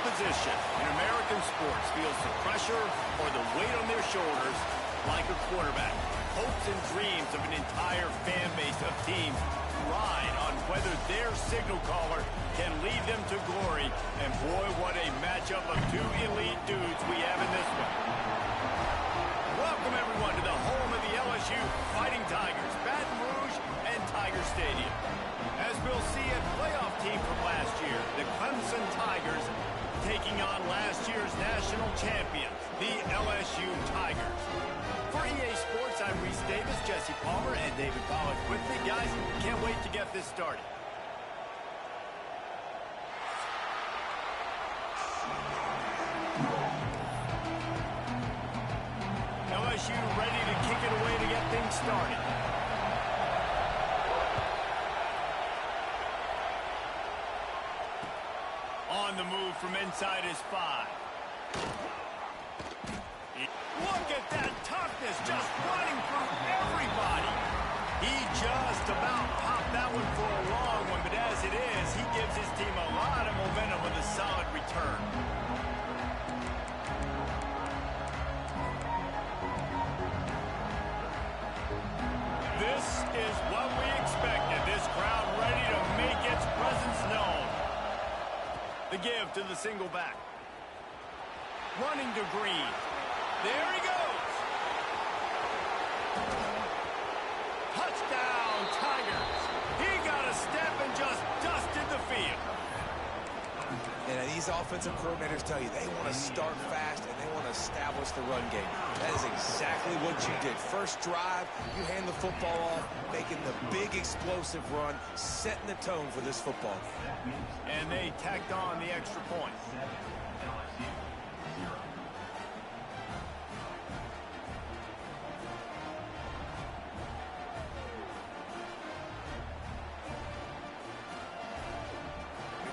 position in American sports feels the pressure or the weight on their shoulders like a quarterback. Hopes and dreams of an entire fan base of teams ride on whether their signal caller can lead them to glory. And boy, what a matchup of two elite dudes we have in this one. Welcome, everyone, to the home of the LSU Fighting Tigers, Baton Rouge and Tiger Stadium. As we'll see, a playoff team from last year, the Clemson Tigers, taking on last year's national champions, the LSU Tigers. For EA Sports, I'm Reese Davis, Jesse Palmer, and David Pollack with me. Guys, can't wait to get this started. LSU ready to kick it away to get things started. On the move from inside his 5. Look at that toughness, just running through everybody. He just about popped that one for a long one, but as it is, he gives his team a lot of momentum with a solid return. This is what we expected. This crowd ready to make its presence known. The give to the single back. Running to Green. There he goes. Touchdown, Tigers. He got a step and just dusted the field. And these offensive coordinators tell you they want to start fast and they want to establish the run game. That is exactly what you did. First drive, you hand the football off, making the big explosive run, setting the tone for this football game. And they tacked on the extra point.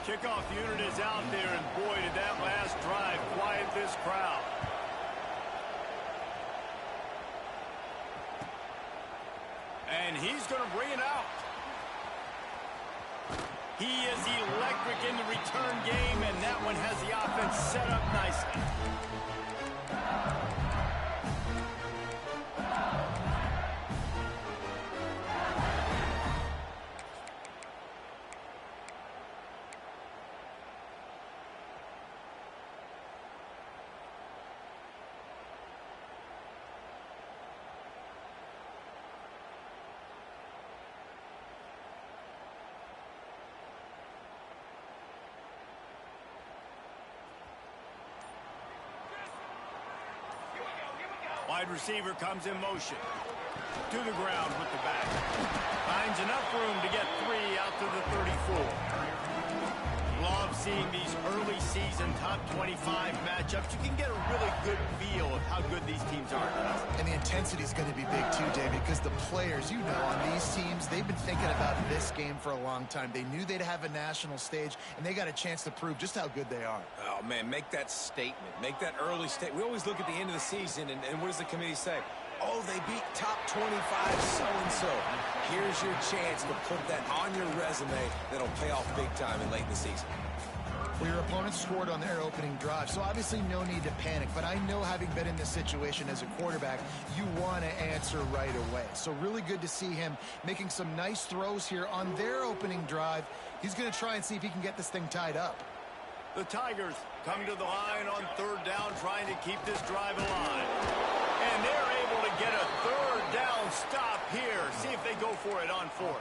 Kickoff unit is out there, and boy, did that last drive quiet this crowd. And he's going to bring it out. He is electric in the return game, and that one has the offense set up nicely. Wide receiver comes in motion. To the ground with the back. Finds enough room to get 3 out to the 34. Love seeing these early season top 25 matchups. You can get a really good feel of how good these teams are. And the intensity is going to be big too, David, because the players, you know, on these teams, they've been thinking about this game for a long time. They knew they'd have a national stage, and they got a chance to prove just how good they are. Oh, man, make that statement. Make that early statement. We always look at the end of the season, and what does the committee say? Oh, they beat top 25 so-and-so. Here's your chance to put that on your resume that'll pay off big time and late in the season. Well, your opponent scored on their opening drive, so obviously no need to panic. But I know, having been in this situation as a quarterback, you want to answer right away. So really good to see him making some nice throws here on their opening drive. He's going to try and see if he can get this thing tied up. The Tigers come to the line on 3rd down, trying to keep this drive alive. And they're able to get a 3rd down stop here. See if they go for it on 4th.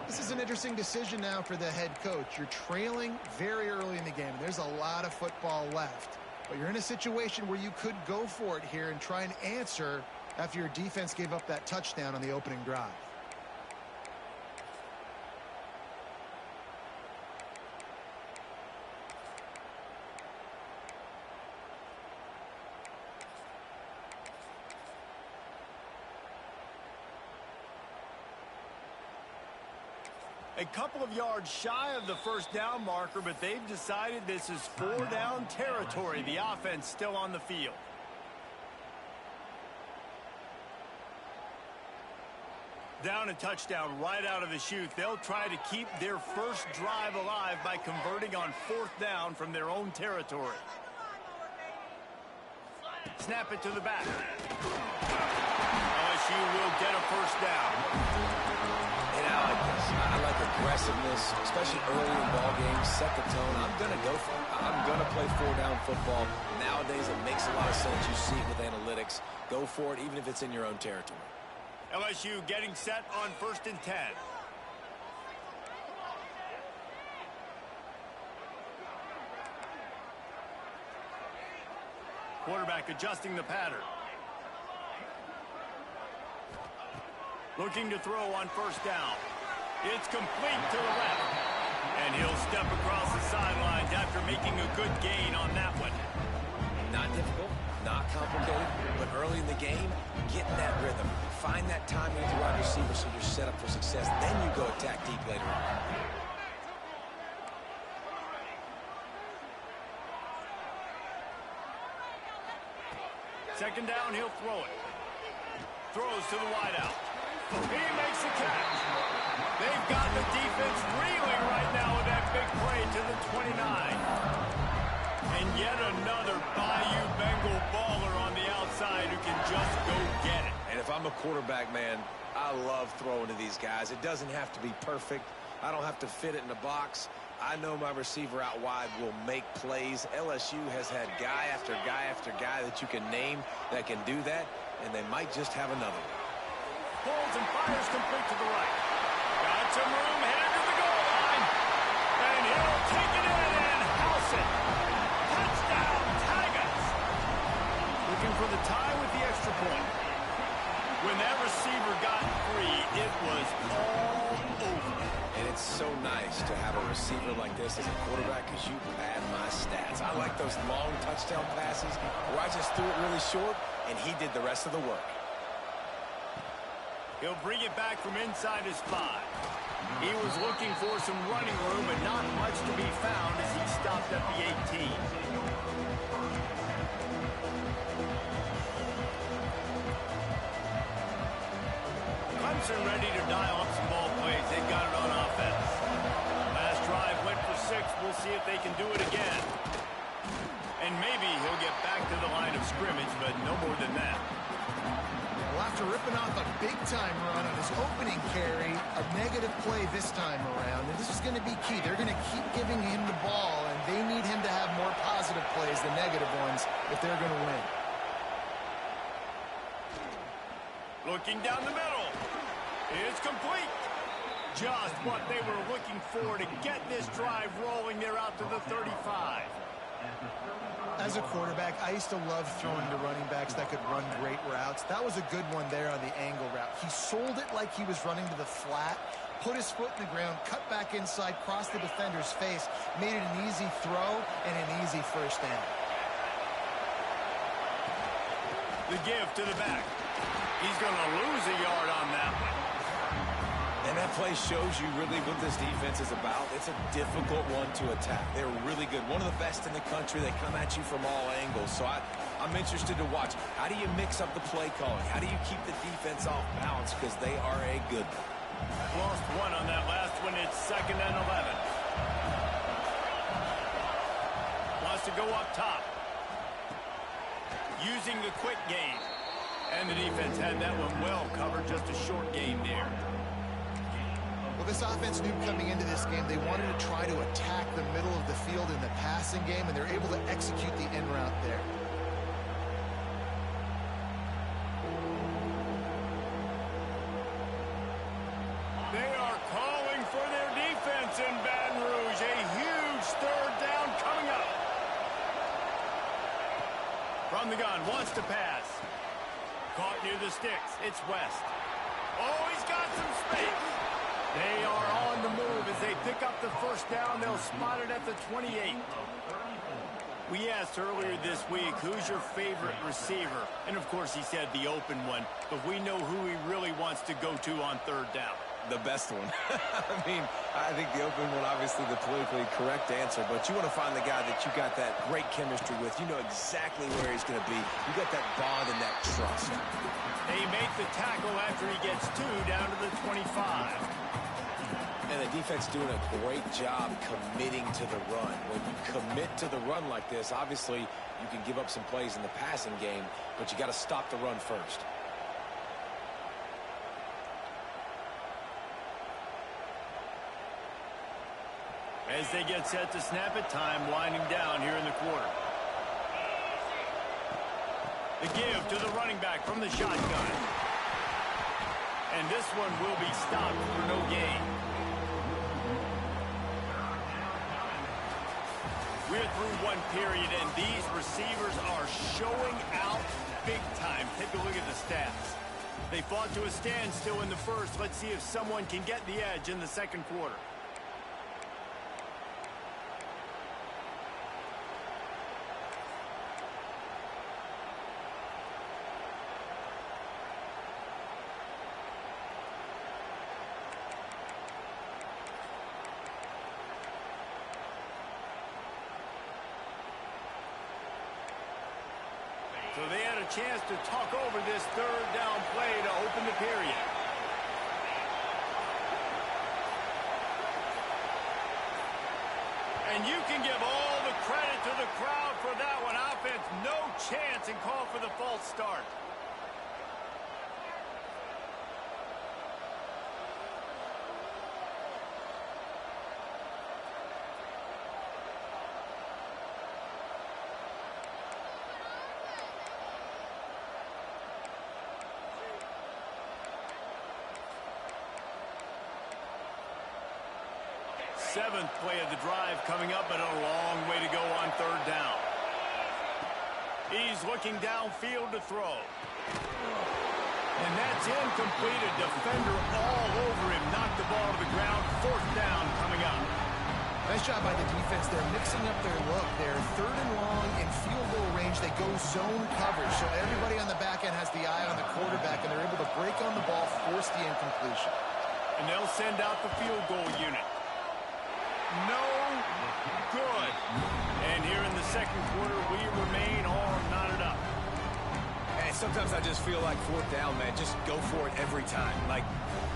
This is an interesting decision now for the head coach. You're trailing very early in the game. There's a lot of football left. But you're in a situation where you could go for it here and try and answer after your defense gave up that touchdown on the opening drive. A couple of yards shy of the 1st down marker, but they've decided this is 4 down territory. The offense still on the field. Down a touchdown right out of the chute. They'll try to keep their first drive alive by converting on 4th down from their own territory. Snap it to the back. LSU will get a first down. And I like this. I like aggressiveness, especially early in ball games. Set the tone. I'm going to go for it. I'm going to play 4-down football. Nowadays, it makes a lot of sense. You see it with analytics. Go for it, even if it's in your own territory. LSU getting set on 1st and 10. Quarterback adjusting the pattern. Looking to throw on 1st down. It's complete to the left. And he'll step across the sidelines after making a good gain on that one. Not difficult, not complicated, but early in the game, get in that rhythm. Find that timing with the wide receiver so you're set up for success. Then you go attack deep later on. 2nd down, he'll throw it. Throws to the wideout. He makes the catch. They've got the defense reeling right now with that big play to the 29. And yet another Bayou Bengal baller on the outside who can just go get it. And if I'm a quarterback, man, I love throwing to these guys. It doesn't have to be perfect. I don't have to fit it in the box. I know my receiver out wide will make plays. LSU has had guy after guy after guy that you can name that can do that, and they might just have another one. Pulls and fires complete to the right. Got some room, headed to the goal line. And he'll take it in and house it. Touchdown, Tigers. Looking for the tie with the extra point. When that receiver got free, it was all over. And it's so nice to have a receiver like this as a quarterback because you pad my stats. I like those long touchdown passes where I just threw it really short and he did the rest of the work. He'll bring it back from inside his 5. He was looking for some running room, but not much to be found as he stopped at the 18. Clemson ready to dial up some ball plays. They've got it on offense. Last drive went for 6. We'll see if they can do it again. And maybe he'll get back to the line of scrimmage, but no more than that. Well, after ripping off a big-time run on his opening carry, a negative play this time around, and this is going to be key. They're going to keep giving him the ball, and they need him to have more positive plays than negative ones if they're going to win. Looking down the middle. It's complete. Just what they were looking for to get this drive rolling. They're out to the 35. As a quarterback, I used to love throwing to running backs that could run great routes. That was a good one there on the angle route. He sold it like he was running to the flat, put his foot in the ground, cut back inside, crossed the defender's face, made it an easy throw and an easy 1st down. The give to the back. He's going to lose a yard on that one. And that play shows you really what this defense is about. It's a difficult one to attack. They're really good. One of the best in the country. They come at you from all angles. So I'm interested to watch. How do you mix up the play calling? How do you keep the defense off balance? Because they are a good one. Lost 1 on that last one. It's 2nd and 11. Wants to go up top. Using the quick game. And the defense had that one well covered. Just a short game there. Well, this offense knew coming into this game they wanted to try to attack the middle of the field in the passing game, and they're able to execute the in route there. They are calling for their defense in Baton Rouge. A huge 3rd down coming up. From the gun, wants to pass. Caught near the sticks. It's West. Oh, he's got some space. They are on the move as they pick up the 1st down. They'll spot it at the 28. We asked earlier this week, who's your favorite receiver? And, of course, he said the open one. But we know who he really wants to go to on 3rd down. The best one. I mean, I think the open one, obviously the politically correct answer, but you want to find the guy that you got that great chemistry with. You know exactly where he's going to be. You got that bond and that trust. They make the tackle after he gets 2 down to the 25. And the defense doing a great job committing to the run. When you commit to the run like this, obviously you can give up some plays in the passing game, but you got to stop the run first. As they get set to snap it, time winding down here in the quarter. The give to the running back from the shotgun. And this one will be stopped for no gain. We're through one period, and these receivers are showing out big time. Take a look at the stats. They fought to a standstill in the first. Let's see if someone can get the edge in the second quarter. So they had a chance to talk over this third down play to open the period. And you can give all the credit to the crowd for that one. Offense, no chance, and call for the false start. Seventh play of the drive coming up, but a long way to go on third down. He's looking downfield to throw. And that's incomplete. A defender all over him. Knocked the ball to the ground. Fourth down coming up. Nice job by the defense. They're mixing up their look. They're third and long in field goal range. They go zone coverage. So everybody on the back end has the eye on the quarterback, and they're able to break on the ball, force the incompletion. And they'll send out the field goal unit. No good. And here in the second quarter, we remain all knotted up. And sometimes I just feel like fourth down, man, just go for it every time. Like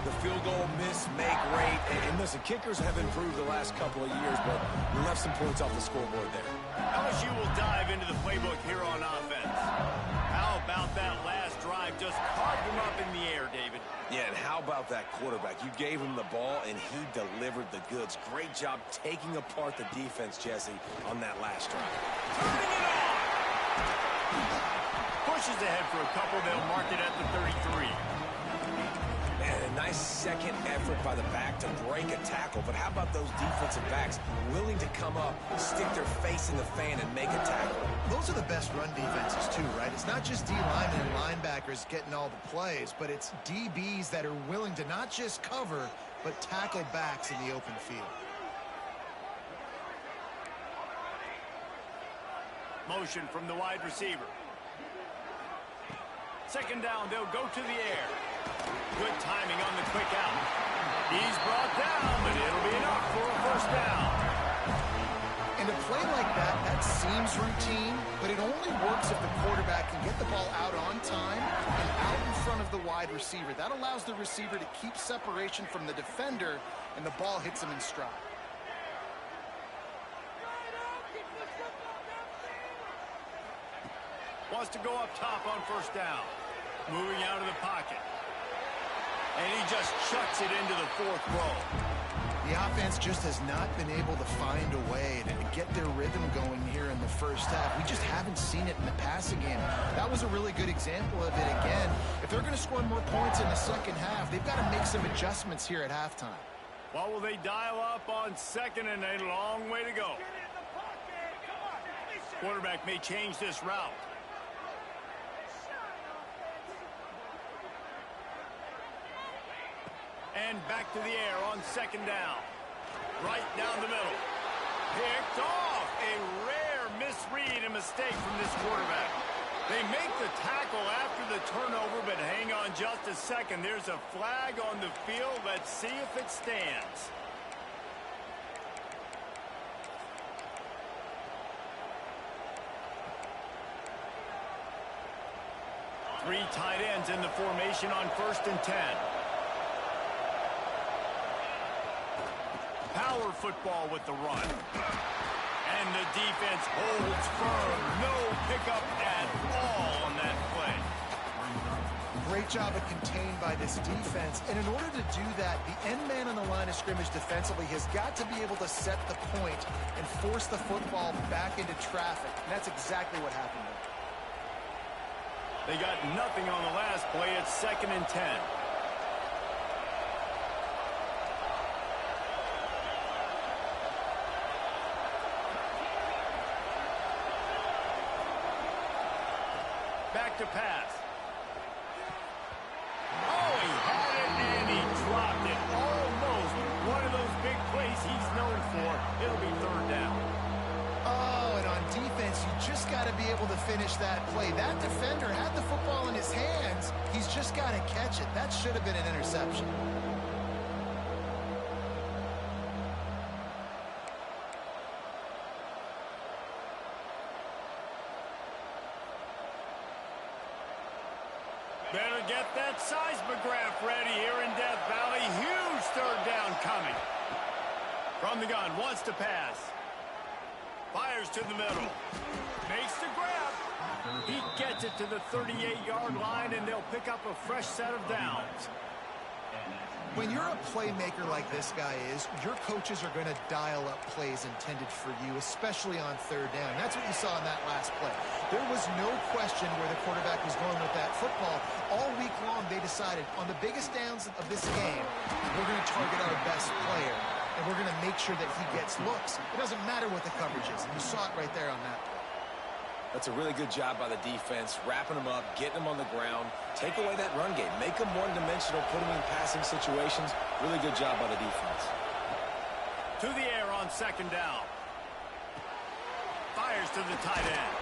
the field goal miss, make rate. And listen, kickers have improved the last couple of years, but we left some points off the scoreboard there. LSU will dive into the playbook here on offense. How about that last drive? Just carved him up in the air, David. Yeah, and how about that quarterback? You gave him the ball, and he delivered the goods. Great job taking apart the defense, Jesse, on that last drive. Turning it on! Pushes ahead for a couple. They'll mark it at the 33. And a nice second effort by the back to break a tackle. But how about those defensive backs willing to come up, stick their face in the fan, and make a tackle? Those are the best run defenses, too, right? It's not just D-linemen and linebackers getting all the plays, but it's DBs that are willing to not just cover, but tackle backs in the open field. Motion from the wide receiver. Second down, they'll go to the air. Good timing on the quick out. He's brought down, but it'll be enough for a first down. And a play like that, that seems routine, but it only works if the quarterback can get the ball out on time and out in front of the wide receiver. That allows the receiver to keep separation from the defender, and the ball hits him in stride. Wants to go up top on first down. Moving out of the pocket. And he just chucks it into the fourth row. The offense just has not been able to find a way to get their rhythm going here in the first half. We just haven't seen it in the passing game. That was a really good example of it again. If they're going to score more points in the second half, they've got to make some adjustments here at halftime. What will they dial up on second, and a long way to go? Quarterback may change this route. And back to the air on second down. Right down the middle. Picked off. A rare misread and mistake from this quarterback. They make the tackle after the turnover, but hang on just a second. There's a flag on the field. Let's see if it stands. Three tight ends in the formation on 1st and 10. Power football with the run. And the defense holds firm. No pickup at all on that play. Great job of contained by this defense. And in order to do that, the end man on the line of scrimmage defensively has got to be able to set the point and force the football back into traffic. And that's exactly what happened there. They got nothing on the last play. It's 2nd and 10. Back to pass. Oh, he had it and he dropped it. Almost one of those big plays he's known for. It'll be 3rd down. Oh, and on defense, you just got to be able to finish that play. That defender had the football in his hands. He's just got to catch it. That should have been an interception. Better get that seismograph ready here in Death Valley. Huge 3rd down coming. From the gun, wants to pass. Fires to the middle. Makes the grab. He gets it to the 38-yard line, and they'll pick up a fresh set of downs. When you're a playmaker like this guy is, your coaches are going to dial up plays intended for you, especially on 3rd down. That's what you saw in that last play. There was no question where the quarterback was going with that football. All week long, they decided on the biggest downs of this game, we're going to target our best player, and we're going to make sure that he gets looks. It doesn't matter what the coverage is, and you saw it right there on that play. That's a really good job by the defense, wrapping them up, getting them on the ground. Take away that run game. Make them one-dimensional, put them in passing situations. Really good job by the defense. To the air on 2nd down. Fires to the tight end.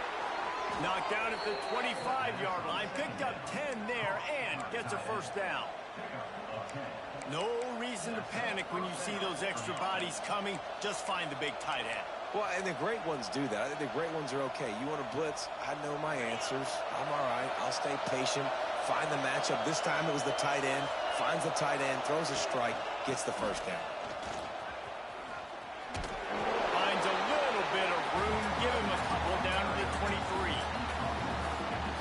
Knocked down at the 25-yard line. Picked up 10 there and gets a 1st down. No reason to panic when you see those extra bodies coming. Just find the big tight end. Well, and the great ones do that. I think the great ones are okay. You want to blitz? I know my answers. I'm all right. I'll stay patient. Find the matchup. This time it was the tight end. Finds the tight end, throws a strike, gets the 1st down. Finds a little bit of room. Give him a couple down to the 23.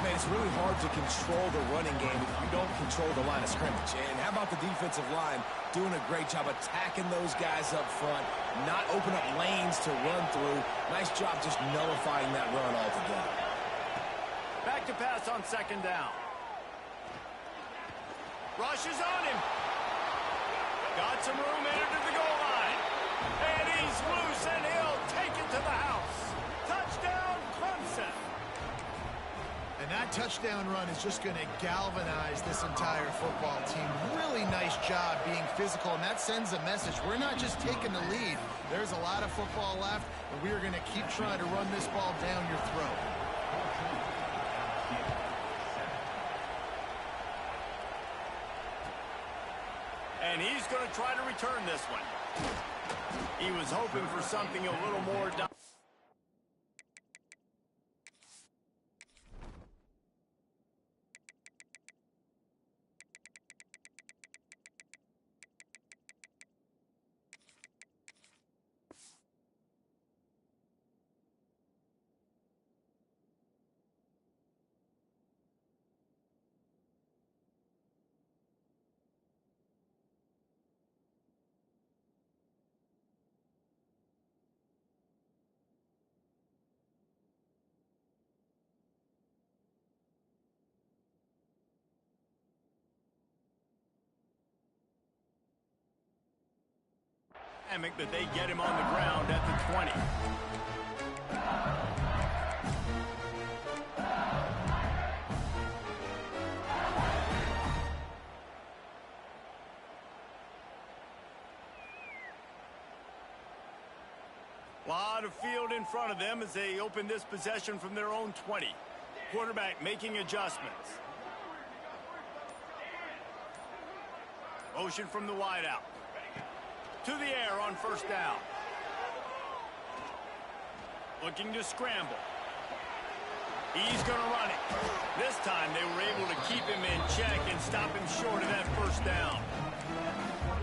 Man, it's really hard to control the running game if you don't control the line of scrimmage. And how about the defensive line doing a great job attacking those guys up front, not open up lanes to run through. Nice job just nullifying that run altogether. Back to pass on 2nd down. Rushes on him. Got some room, entered to the goal line. And he's loose, and he'll take it to the house. Touchdown, Clemson. And that touchdown run is just going to galvanize this entire football team. Really nice job being physical, and that sends a message. We're not just taking the lead. There's a lot of football left, and we are going to keep trying to run this ball down your throat. And he's going to try to return this one. He was hoping for something a little more. That they get him on the ground at the 20. Lot of field in front of them as they open this possession from their own 20. Quarterback making adjustments. Motion from the wideout. To the air on 1st down. Looking to scramble. He's going to run it. This time they were able to keep him in check and stop him short of that first down.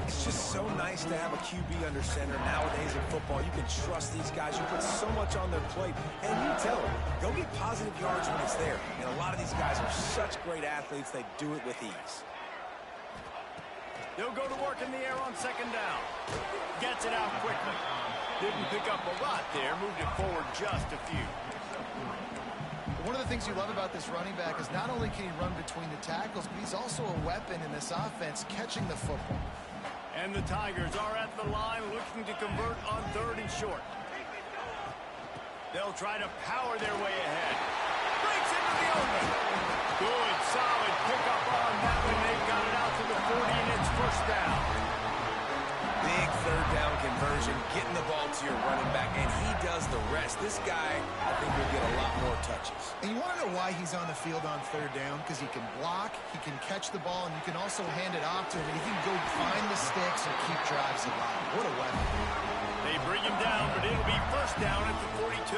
It's just so nice to have a QB under center. Nowadays in football, you can trust these guys. You put so much on their plate, and you tell them, go get positive yards when it's there. And a lot of these guys are such great athletes, they do it with ease. They'll go to work in the air on second down. Gets it out quickly. Didn't pick up a lot there. Moved it forward just a few. One of the things you love about this running back is not only can he run between the tackles, but he's also a weapon in this offense catching the football. And the Tigers are at the line looking to convert on third and short. They'll try to power their way ahead. Breaks into the open. Good, solid pickup on that one. They've got it out to the 40, and it's first down. Big third down conversion, getting the ball to your running back, and he does the rest. This guy, I think, will get a lot more touches. And you want to know why he's on the field on third down? Because he can block, he can catch the ball, and you can also hand it off to him, and he can go find the sticks and keep drives alive. What a weapon. They bring him down, but it'll be first down at the 42.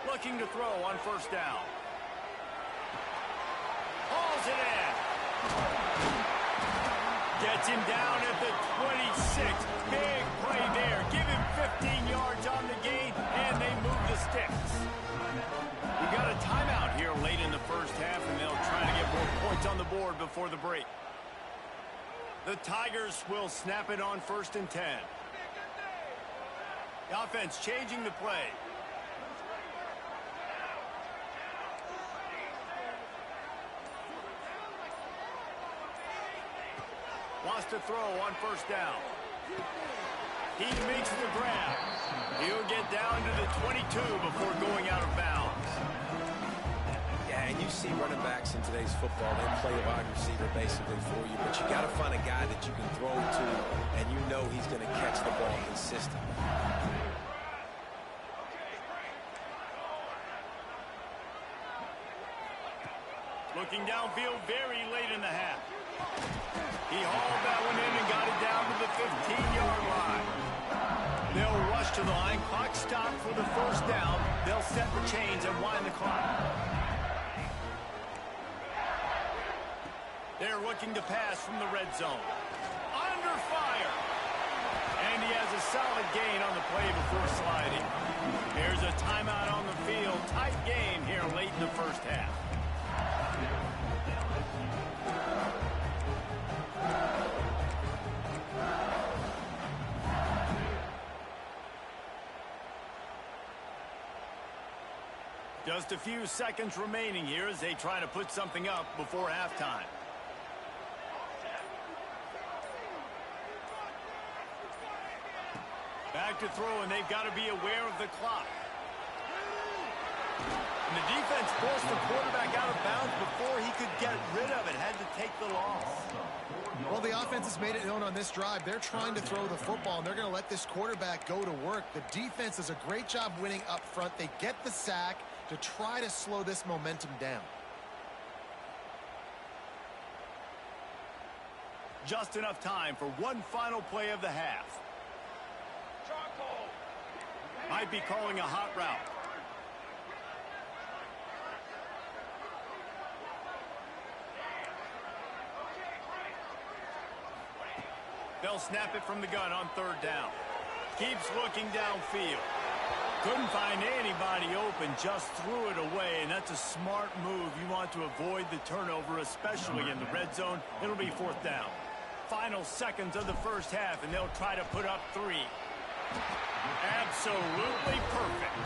Looking to throw on first down. Hauls it in. Gets him down at the 26. Big play there. Give him 15 yards on the gain, and they move the sticks. We got a timeout here late in the first half, and they'll try to get more points on the board before the break. The Tigers will snap it on first and 10. The offense changing the play. Wants to throw on first down. He makes the grab. He'll get down to the 22 before going out of bounds. Yeah, and you see running backs in today's football, they play wide receiver basically for you, but you got to find a guy that you can throw to, and you know he's going to catch the ball consistently. Looking downfield very late in the half. He hauled that one in and got it down to the 15-yard line. They'll rush to the line. Clock stopped for the first down. They'll set the chains and wind the clock. They're looking to pass from the red zone. Under fire. And he has a solid gain on the play before sliding. Here's a timeout on the field. Tight game here late in the first half. Just a few seconds remaining here as they try to put something up before halftime. Back to throw, and they've got to be aware of the clock. And the defense forced the quarterback out of bounds before he could get rid of it. Had to take the loss. Well, the offense has made it known on this drive. They're trying to throw the football, and they're going to let this quarterback go to work. The defense does a great job winning up front. They get the sack to try to slow this momentum down. Just enough time for one final play of the half. Might be calling a hot route. They'll snap it from the gun on third down. Keeps looking downfield. Couldn't find anybody open, just threw it away, and that's a smart move. You want to avoid the turnover, especially in the red zone. It'll be fourth down. Final seconds of the first half, and they'll try to put up 3. Absolutely perfect.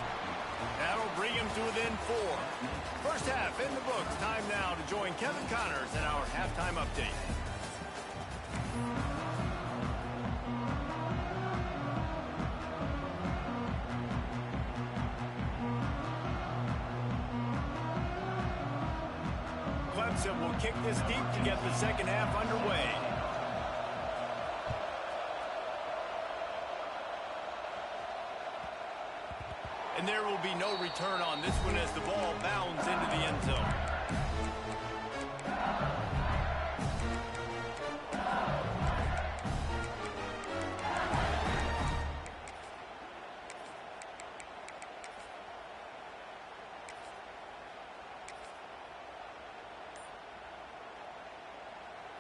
That'll bring him to within 4. First half in the books. Time now to join Kevin Connors in our halftime update. Clemson will kick this deep to get the second half underway. And there will be no return on this one as the ball bounds into the end zone.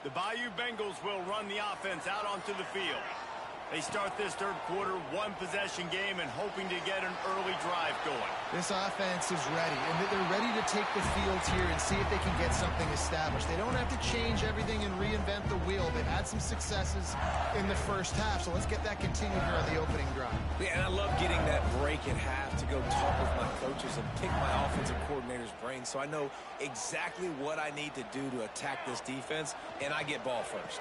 The Bayou Bengals will run the offense out onto the field. They start this third quarter one-possession game and hoping to get an early drive going. This offense is ready, and they're ready to take the field here and see if they can get something established. They don't have to change everything and reinvent the wheel. They've had some successes in the first half, so let's get that continued here on the opening drive. Yeah, and I love getting that break at half to go talk with my coaches and pick my offensive coordinator's brain so I know exactly what I need to do to attack this defense, and I get ball first.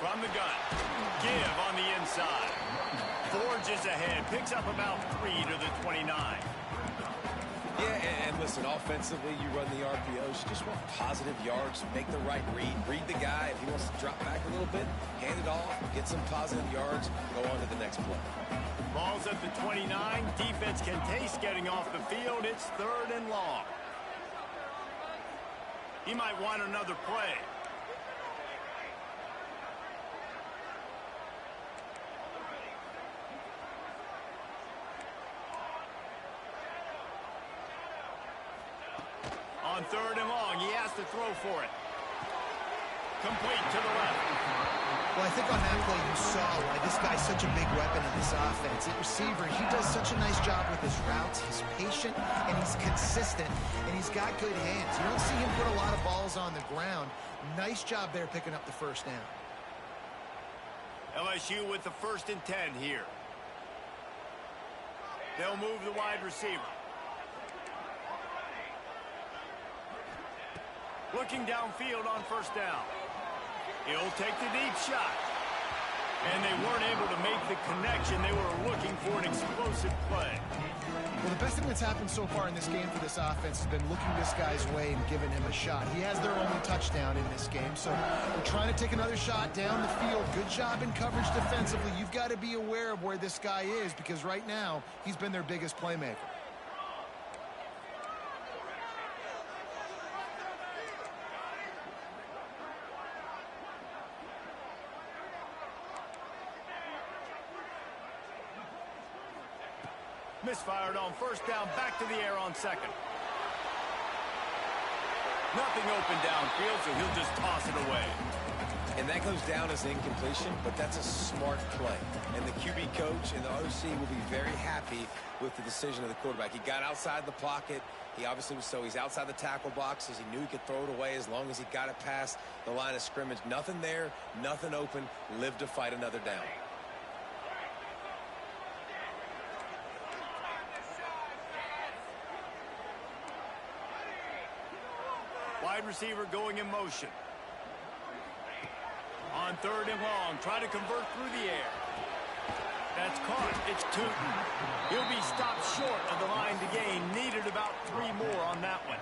From the gun, give on the inside. Forges ahead, picks up about 3 to the 29. Yeah, and listen, offensively, you run the RPOs. You just want positive yards, make the right read the guy. If he wants to drop back a little bit, hand it off, get some positive yards, go on to the next play. Ball's at the 29. Defense can taste getting off the field. It's 3rd and long. He might want another play. On 3rd and long, he has to throw for it. Complete to the left. Well, I think on that play you saw why this guy's such a big weapon in this offense. At receiver, he does such a nice job with his routes. He's patient, and he's consistent, and he's got good hands. You don't see him put a lot of balls on the ground. Nice job there picking up the first down. LSU with the 1st and 10 here. They'll move the wide receiver. Looking downfield on 1st down. He'll take the deep shot. And they weren't able to make the connection. They were looking for an explosive play. Well, the best thing that's happened so far in this game for this offense has been looking this guy's way and giving him a shot. He has their only touchdown in this game, so we're trying to take another shot down the field. Good job in coverage defensively. You've got to be aware of where this guy is because right now he's been their biggest playmaker. Misfired on 1st down, back to the air on 2nd. Nothing open downfield, so he'll just toss it away. And that goes down as an incompletion, but that's a smart play. And the QB coach and the OC will be very happy with the decision of the quarterback. He got outside the pocket. He obviously was he's outside the tackle boxes. He knew he could throw it away as long as he got it past the line of scrimmage. Nothing there, nothing open. Live to fight another down. Wide receiver going in motion. On 3rd and long, try to convert through the air. That's caught. It's Tootin. He'll be stopped short of the line to gain. Needed about 3 more on that one.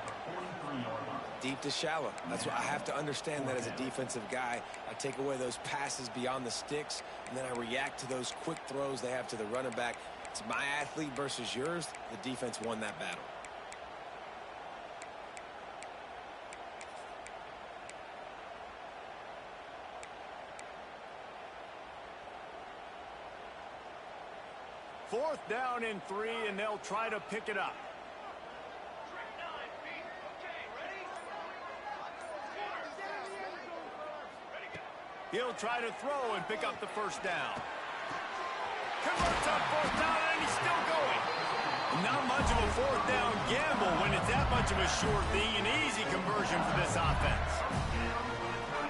Deep to shallow. That's what I have to understand that as a defensive guy. I take away those passes beyond the sticks, and then I react to those quick throws they have to the running back. It's my athlete versus yours. The defense won that battle. Fourth down and 3, and they'll try to pick it up. He'll try to throw and pick up the 1st down. Converts on 4th down, and he's still going. Not much of a 4th down gamble when it's that much of a sure thing. An easy conversion for this offense.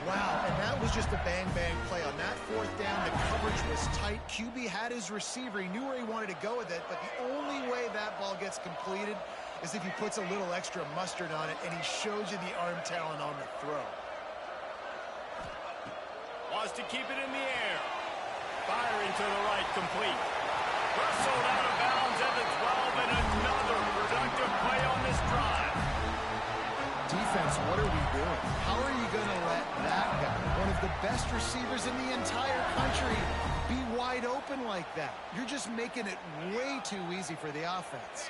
Wow, and that was just a bang-bang play. On that 4th down, the coverage was tight. QB had his receiver. He knew where he wanted to go with it, but the only way that ball gets completed is if he puts a little extra mustard on it, and he shows you the arm talent on the throw. Wants to keep it in the air. Firing to the right, complete. Wrestled out of bounds at the 12, and another productive play on this drive. Defense, what are we doing? How are you going to let that guy, one of the best receivers in the entire country, be wide open like that? You're just making it way too easy for the offense.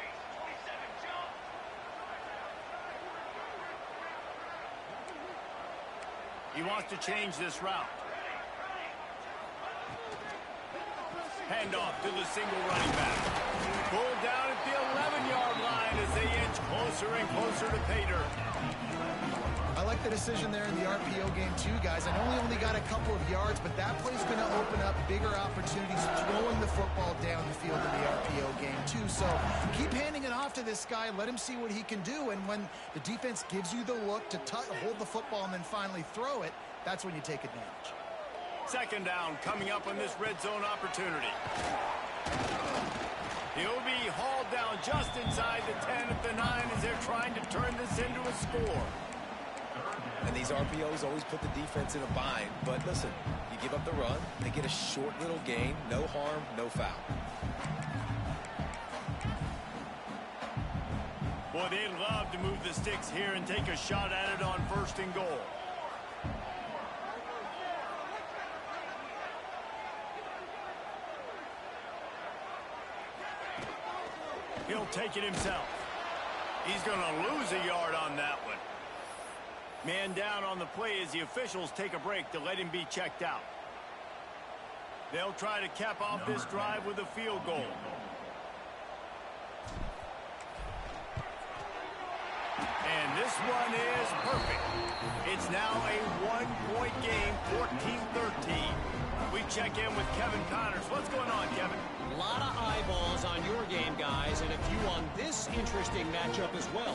He wants to change this route. Handoff to the single running back. Pulled down at the 11-yard line as they inch closer and closer to pay dirt. I like the decision there in the RPO game too, guys. I know he only got a couple of yards, but that play's going to open up bigger opportunities throwing the football down the field in the RPO game too. So keep handing it off to this guy. Let him see what he can do. And when the defense gives you the look to hold the football and then finally throw it, that's when you take advantage. Second down coming up on this red zone opportunity. He'll be hauled down just inside the 10 at the 9 as they're trying to turn this into a score. And these RPOs always put the defense in a bind. But listen, you give up the run, they get a short little gain, no harm, no foul. Boy, they'd love to move the sticks here and take a shot at it on 1st and goal. He'll take it himself. He's going to lose a yard on that one. Man down on the play as the officials take a break to let him be checked out. They'll try to cap off this drive with a field goal. And this one is perfect. It's now a one-point game, 14-13. We check in with Kevin Connors. What's going on, Kevin? A lot of eyeballs on your game, guys, and a few on this interesting matchup as well.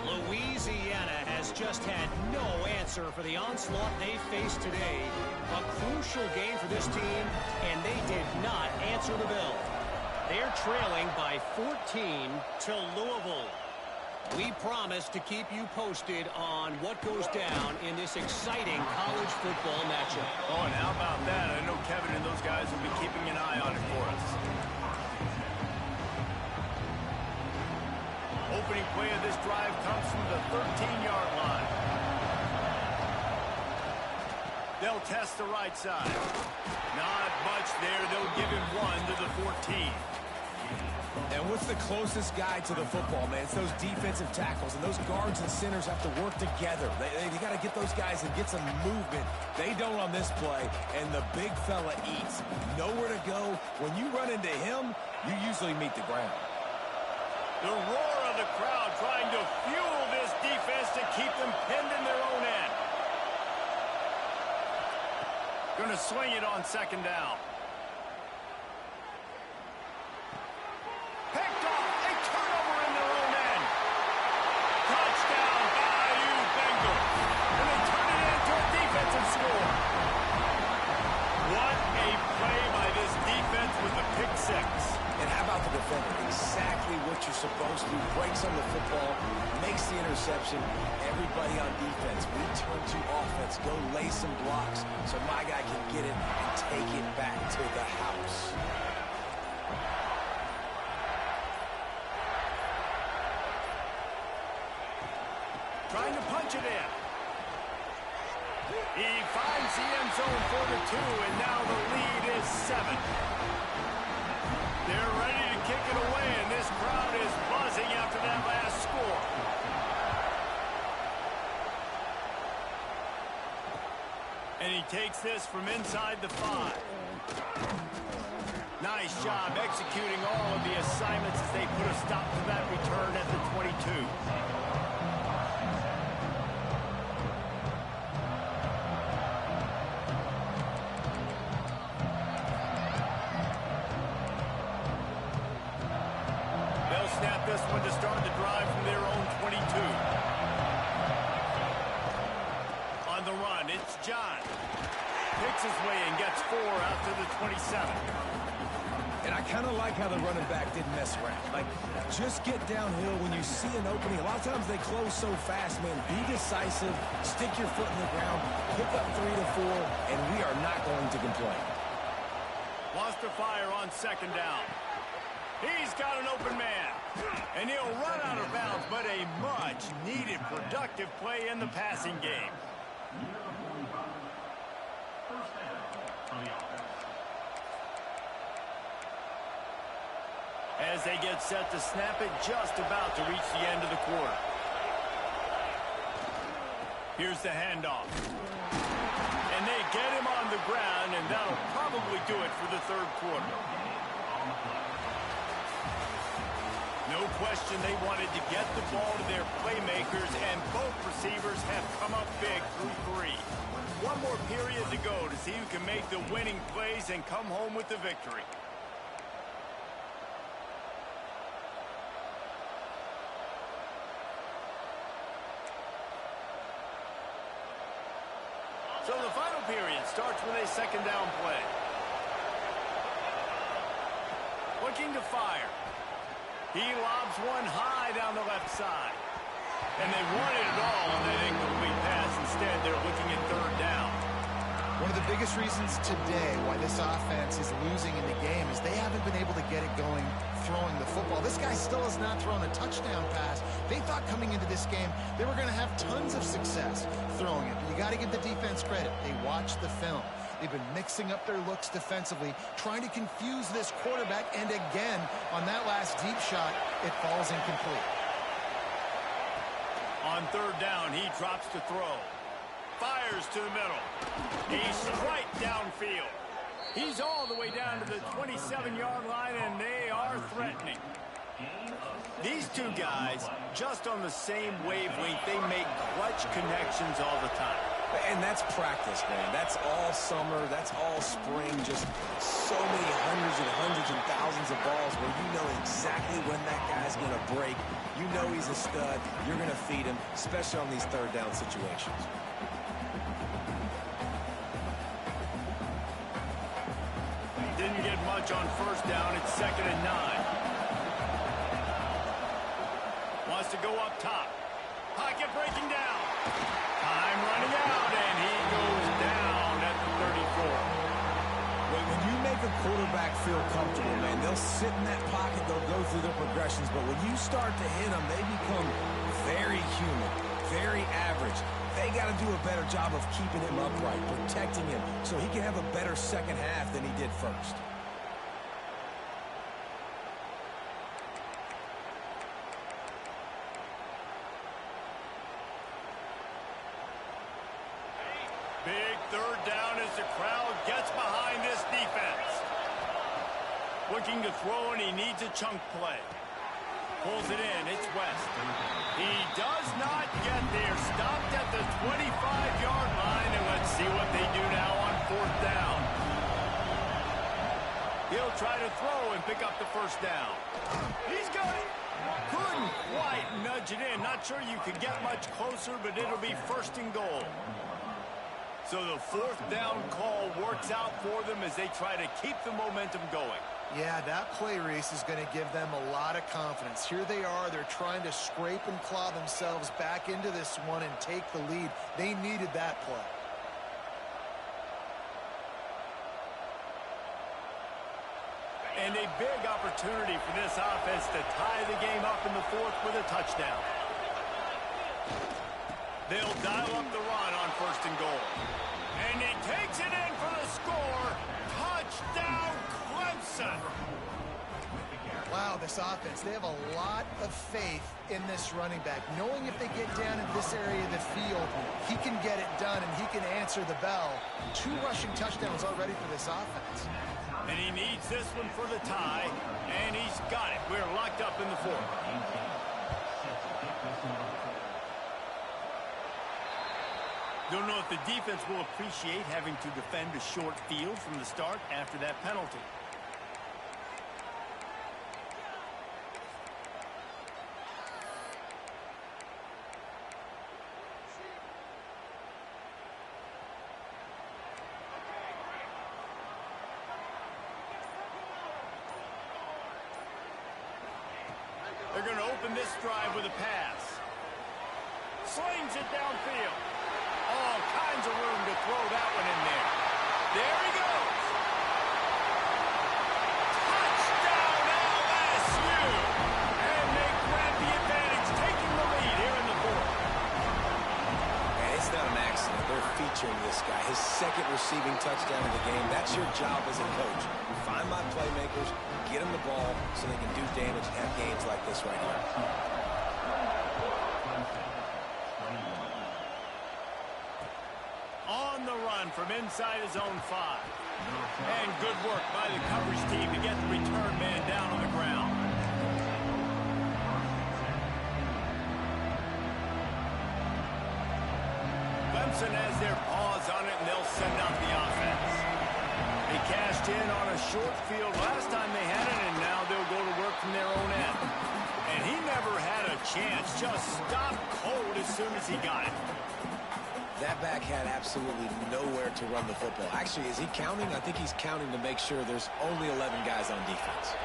Louisiana has just had no answer for the onslaught they faced today. A crucial game for this team, and they did not answer the bell. They're trailing by 14 to Louisville. We promise to keep you posted on what goes down in this exciting college football matchup. Oh, and how about that? I know Kevin and those guys will be keeping an eye on it for us. Opening play of this drive comes from the 13-yard line. They'll test the right side. Not much there. They'll give him 1 to the 14. And what's the closest guy to the football, man? It's those defensive tackles, and those guards and centers have to work together. They got to get those guys and get some movement. They don't on this play, and the big fella eats. Nowhere to go. When you run into him, you usually meet the ground. The roar of the crowd trying to fuel this defense to keep them pinned in their own end. Going to swing it on 2nd down. Picked off. A turnover in their own end. Touchdown, Bayou Bengals. And they turn it into a defensive score. What a play by this defense with the pick 6. And how about the defender? Exactly what you're supposed to do. Breaks on the football, makes the interception. Everybody on defense, we turn to offense. Go lay some blocks so my guy can get it and take it back to the house. Trying to punch it in. He finds the end zone for the 2, and now the lead is 7. They're ready to kick it away, and this crowd is buzzing after that last score. And he takes this from inside the 5. Nice job executing all of the assignments as they put a stop to that return at the 22. Snap this one to start the drive from their own 22. On the run, it's John. Picks his way and gets 4 out to the 27. And I kind of like how the running back didn't mess around. Like, just get downhill when you see an opening. A lot of times they close so fast, man. Be decisive, stick your foot in the ground, pick up 3 to 4, and we are not going to complain. Lost to fire on 2nd down. He's got an open man, and he'll run out of bounds, but a much-needed productive play in the passing game. As they get set to snap it, just about to reach the end of the quarter. Here's the handoff. And they get him on the ground, and that'll probably do it for the 3rd quarter. No question they wanted to get the ball to their playmakers, and both receivers have come up big through 3. One more period to go to see who can make the winning plays and come home with the victory. So the final period starts with a second down play. Looking to fire. He lobs one high down the left side. And they wanted it all on that incomplete pass. Instead, they're looking at third down. One of the biggest reasons today why this offense is losing in the game is they haven't been able to get it going throwing the football. This guy still has not thrown a touchdown pass. They thought coming into this game they were going to have tons of success throwing it. But you got to give the defense credit. They watched the film. They've been mixing up their looks defensively, trying to confuse this quarterback, and again, on that last deep shot, it falls incomplete. On third down, he drops to throw. Fires to the middle. He's right downfield. He's all the way down to the 27-yard line, and they are threatening. These two guys, just on the same wavelength, they make clutch connections all the time. And that's practice, man. That's all summer. That's all spring. Just so many hundreds and thousands of balls where you know exactly when that guy's going to break. You know he's a stud. You're going to feed him, especially on these third down situations. Didn't get much on first down. It's 2nd and 9. Wants to go up top. Pocket breaking down. Time running out, and he goes down at the 34. When you make a quarterback feel comfortable, man, they'll sit in that pocket, they'll go through their progressions, but when you start to hit them, they become very human, very average. They got to do a better job of keeping him upright, protecting him, so he can have a better second half than he did first. Big third down as the crowd gets behind this defense. Looking to throw, and he needs a chunk play. Pulls it in. It's West. He does not get there. Stopped at the 25-yard line, and let's see what they do now on fourth down. He'll try to throw and pick up the first down. He's got it. Couldn't quite nudge it in. Not sure you could get much closer, but it'll be 1st and goal. So the fourth down call works out for them as they try to keep the momentum going. Yeah, that play, Reese, is going to give them a lot of confidence. Here they are. They're trying to scrape and claw themselves back into this one and take the lead. They needed that play. And a big opportunity for this offense to tie the game up in the fourth with a touchdown. They'll dial up the run on 1st and goal. And he takes it in for the score. Touchdown, Clemson. Wow, this offense, they have a lot of faith in this running back. Knowing if they get down in this area of the field, he can get it done and he can answer the bell. 2 rushing touchdowns already for this offense. And he needs this one for the tie, and he's got it. We're locked up in the fourth. Don't know if the defense will appreciate having to defend a short field from the start after that penalty. They're going to open this drive with a pass. Slings it downfield. All kinds of room to throw that one in there. There he goes. Touchdown LSU. And they grab the advantage, taking the lead here in the fourth. And it's not an accident. They're featuring this guy. His 2nd receiving touchdown of the game. That's your job as a coach. Find my playmakers, get them the ball so they can do damage and have games like this right here. On the run from inside his own 5. And good work by the coverage team to get the return man down on the ground. Clemson has their paws on it, and they'll send out the offense. They cashed in on a short field last time they had it, and now they'll go to work from their own end. And he never had a chance. Just stopped cold as soon as he got it. That back had absolutely nowhere to run the football. Actually, is he counting? I think he's counting to make sure there's only 11 guys on defense.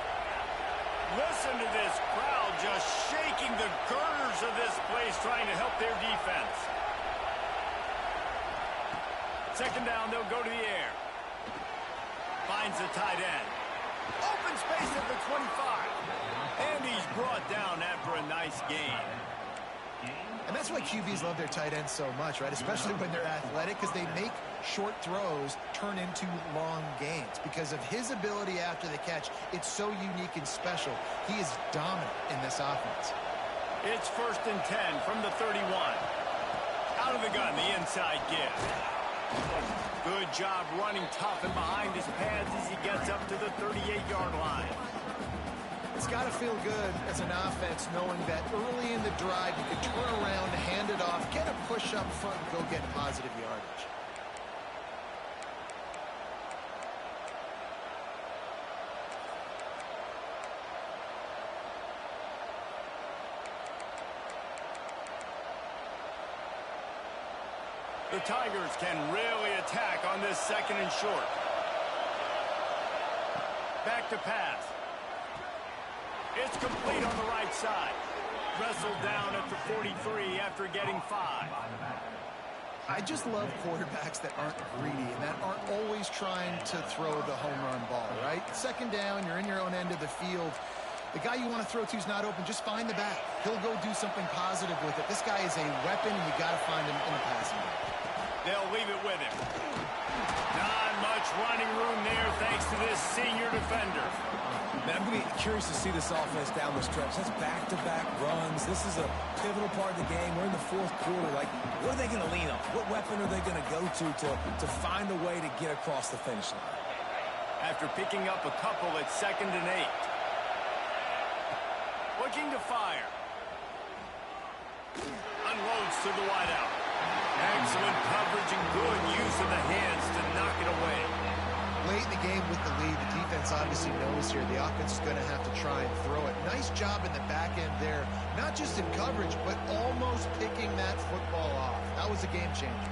Listen to this crowd just shaking the girders of this place, trying to help their defense. Second down, they'll go to the air. Finds the tight end. Open space at the 25. And he's brought down after a nice gain. And that's why QBs love their tight ends so much, right? Especially when they're athletic, because they make short throws turn into long gains. Because of his ability after the catch, it's so unique and special. He is dominant in this offense. It's 1st and 10 from the 31. Out of the gun, the inside give. Good job running tough and behind his pads as he gets up to the 38-yard line. It's got to feel good as an offense knowing that early in the drive you can turn around, hand it off, get a push up front, and go get positive yardage. The Tigers can really attack on this 2nd and short. Back to pass. It's complete on the right side. Wrestled down at the 43 after getting 5. I just love quarterbacks that aren't greedy and that aren't always trying to throw the home run ball, right? 2nd down, you're in your own end of the field. The guy you want to throw to is not open. Just find the back. He'll go do something positive with it. This guy is a weapon, and you got to find him in the passing game. They'll leave it with him. Not much running room there thanks to this senior defender. Man, I'm going to be curious to see this offense down the stretch. That's back-to-back runs. This is a pivotal part of the game. We're in the 4th quarter. Like, what are they going to lean on? What weapon are they going to go to find a way to get across the finish line? After picking up a couple at 2nd and 8. Looking to fire. Unloads to the wideout. Excellent coverage and good use of the hands to knock it away. Late in the game with the lead, the defense obviously knows here the offense is going to have to try and throw it. Nice job in the back end there, not just in coverage, but almost picking that football off. That was a game changer.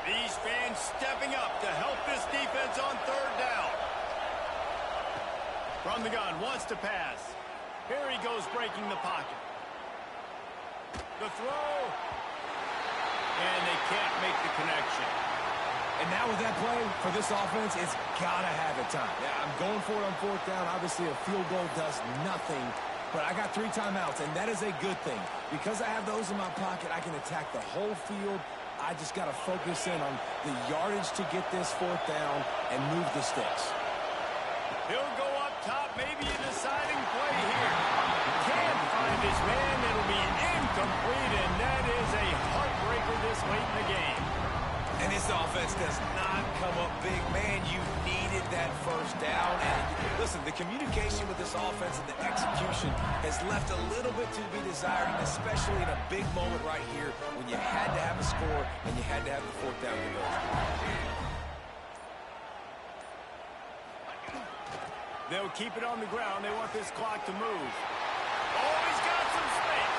These fans stepping up to help this defense on 3rd down. From the gun, wants to pass. Here he goes breaking the pocket. The throw. And they can't make the connection. And now with that play, for this offense, it's got to have it time. Yeah, I'm going for it on 4th down. Obviously, a field goal does nothing. But I got 3 timeouts, and that is a good thing. Because I have those in my pocket, I can attack the whole field. I just got to focus in on the yardage to get this 4th down and move the sticks. He'll go up top, maybe a deciding play here. Can't find his man. It'll be incomplete, and that is a heartbreaker this late in the game. And this offense does not come up big. Man, you needed that 1st down. And listen, the communication with this offense and the execution has left a little bit to be desired, and especially in a big moment right here when you had to have a score and you had to have the 4th down conversion. They'll keep it on the ground. They want this clock to move. Oh, he's got some space.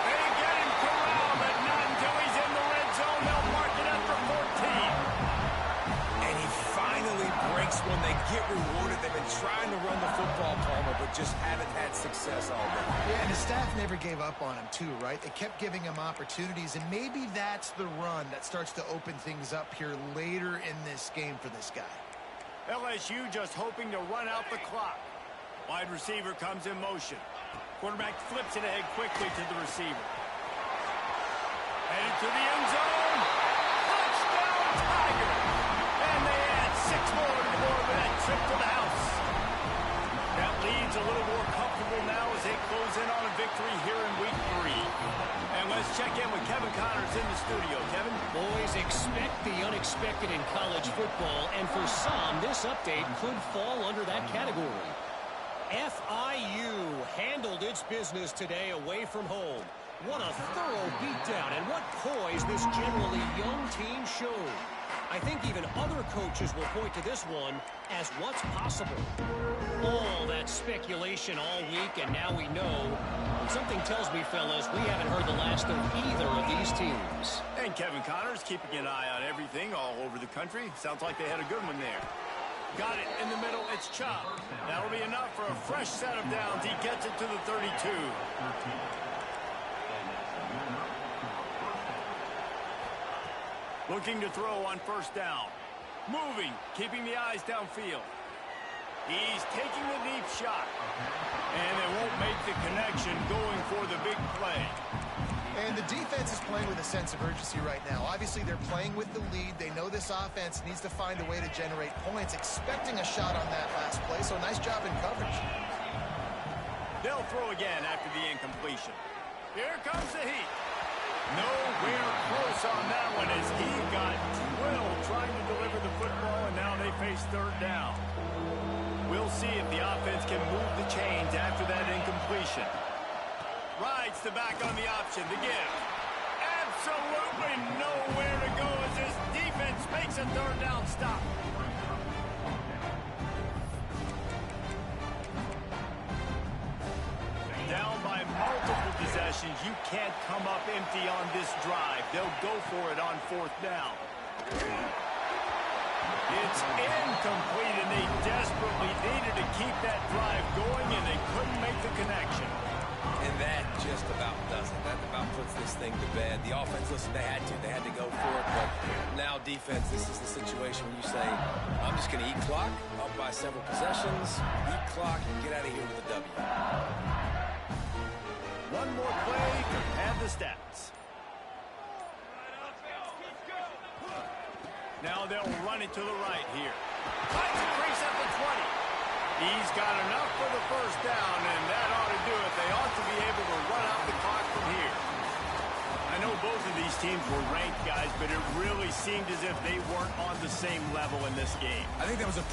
They get him corralled, but not until he's in the red zone. They'll mark it at the 14. And he finally breaks when they get rewarded. They've been trying to run the football, Palmer, but just haven't had success all day. Yeah, and his staff never gave up on him, too, right? They kept giving him opportunities, and maybe that's the run that starts to open things up here later in this game for this guy. LSU just hoping to run out the clock. Wide receiver comes in motion. Quarterback flips it ahead quickly to the receiver. Headed to the end zone. Touchdown, Tiger. And they add 6 more to the board with that trip to the house. That lead's a little more comfortable now as they close in on a victory here in week 3. And let's let's check in with Kevin Connors in the studio. Kevin? Boys, expect the unexpected in college football, and for some, this update could fall under that category. FIU handled its business today away from home. What a thorough beatdown, and what poise this generally young team showed. I think even other coaches will point to this one as what's possible. All that speculation all week, and now we know. Something tells me, fellas, we haven't heard the last of either of these teams. And Kevin Connors keeping an eye on everything all over the country. Sounds like they had a good one there. Got it in the middle. It's Chop. That'll be enough for a fresh set of downs. He gets it to the 32. Looking to throw on first down. Moving, keeping the eyes downfield. He's taking the deep shot. And they won't make the connection going for the big play. And the defense is playing with a sense of urgency right now. Obviously, they're playing with the lead. They know this offense needs to find a way to generate points, expecting a shot on that last play. So nice job in coverage. They'll throw again after the incompletion. Here comes the heat. Nowhere close on that one as he got drilled trying to deliver the football, and now they face third down. We'll see if the offense can move the chains after that incompletion. Rides the back on the option to give. Absolutely nowhere to go as this defense makes a third down stop. Down by multiple possessions. You can't come up empty on this drive. They'll go for it on fourth down. It's incomplete, and they desperately needed to keep that drive going, and they couldn't make the connection. And that just about does it. That about puts this thing to bed. The offense, listen, they had to go for it. But now defense, this is the situation when you say, I'm just going to eat clock, up by several possessions, eat clock, and get out of here with a W. One more play to pad the stats. Now they'll run it to the right here. Finds a crease at the 20. He's got enough for the first down, and that ought to do it. They ought to be able to run out the clock from here. I know both of these teams were ranked, guys, but it really seemed as if they weren't on the same level in this game. I think that was a pretty